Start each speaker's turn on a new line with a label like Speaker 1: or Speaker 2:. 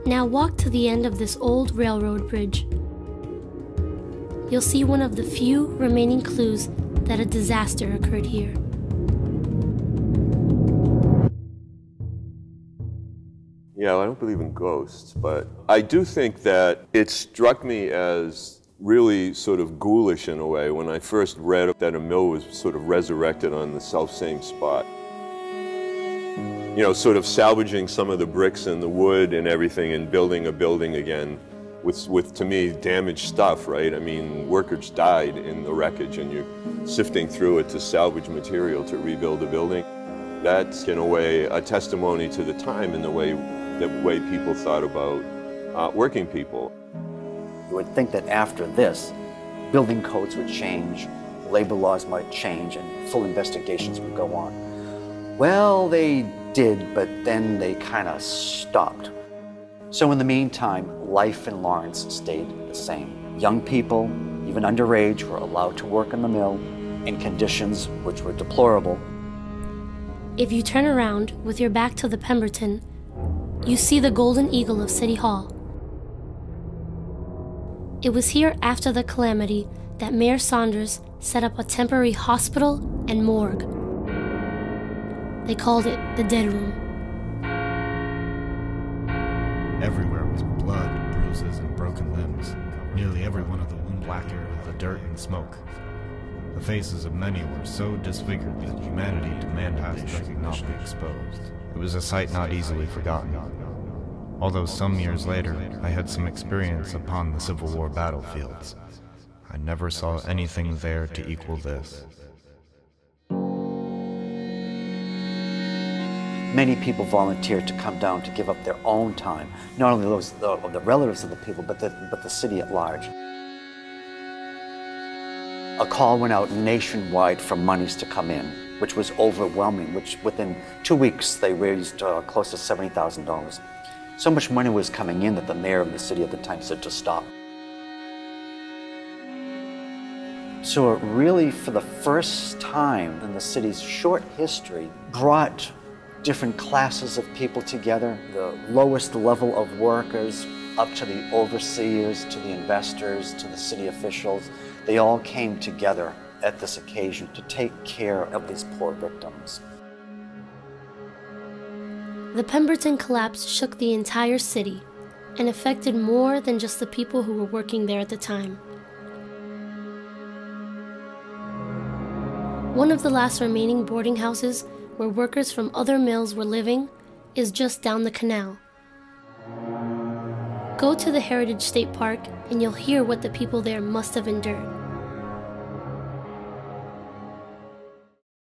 Speaker 1: Now walk to the end of this old railroad bridge. You'll see one of the few remaining clues that a disaster occurred here.
Speaker 2: Yeah, I don't believe in ghosts, but I do think that it struck me as really sort of ghoulish in a way when I first read that a mill was sort of resurrected on the self-same spot. You know, sort of salvaging some of the bricks and the wood and everything and building a building again with to me, damaged stuff, right? I mean, workers died in the wreckage and you're sifting through it to salvage material to rebuild a building. That's, in a way, a testimony to the time and the way people thought about working people.
Speaker 3: You would think that after this, building codes would change, labor laws might change, and full investigations would go on. Well, they did, but then they kind of stopped. So in the meantime, life in Lawrence stayed the same. Young people, even underage, were allowed to work in the mill in conditions which were deplorable.
Speaker 1: If you turn around with your back to the Pemberton, you see the Golden Eagle of City Hall. It was here after the calamity that Mayor Saunders set up a temporary hospital and morgue. They called it the Dead Room.
Speaker 4: Everywhere was blood, bruises, and broken limbs. Nearly every one of the wounds blackened with the dirt and smoke. The faces of many were so disfigured that humanity demanded they should not be exposed. It was a sight not easily forgotten. Although some years later, I had some experience upon the Civil War battlefields, I never saw anything there to equal this.
Speaker 3: Many people volunteered to come down to give up their own time, not only those of the relatives of the people, but the city at large. A call went out nationwide for monies to come in, which was overwhelming, which within 2 weeks they raised close to $70,000. So much money was coming in that the mayor of the city at the time said to stop. So it really, for the first time in the city's short history, brought different classes of people together, the lowest level of workers up to the overseers, to the investors, to the city officials. They all came together at this occasion to take care of these poor victims.
Speaker 1: The Pemberton collapse shook the entire city and affected more than just the people who were working there at the time. One of the last remaining boarding houses where workers from other mills were living is just down the canal. Go to the Heritage State Park and you'll hear what the people there must have endured.